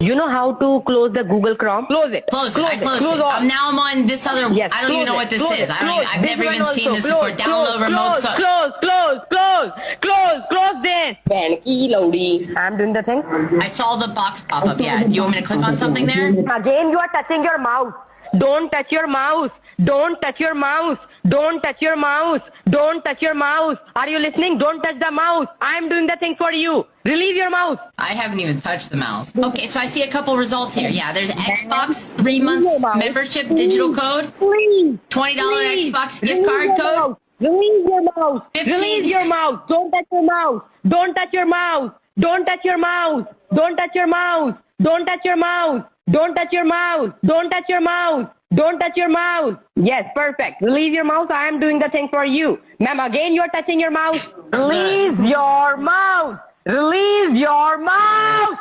You know how to close the Google Chrome? Close it. Close it. I closed it. all. Now I'm on this other. Yes, I don't even know what this is. I've never even seen this before. Download remote. Close this. I'm doing the thing. I saw the box pop up. Yeah. Do you want me to click on something there? Again, you are touching your mouse. Don't touch your mouse. Don't touch your mouse. Don't touch your mouse. Don't touch your mouse. Are you listening? Don't touch the mouse. I'm doing the thing for you. Release your mouse. I haven't even touched the mouse. Okay, so I see a couple results here. Yeah, there's Xbox 3 months membership digital code. Please. $20 Xbox gift card code. Release your mouse. 15. Release your mouse. Don't touch your mouse. Don't touch your mouse. Don't touch your mouse. Don't touch your mouse. Don't touch your mouse. Don't touch your mouse. Don't touch your mouse. Don't touch your mouse. Yes, perfect. Release your mouse. I am doing the thing for you. Ma'am, again you are touching your mouse. Release your mouse. Release your mouse.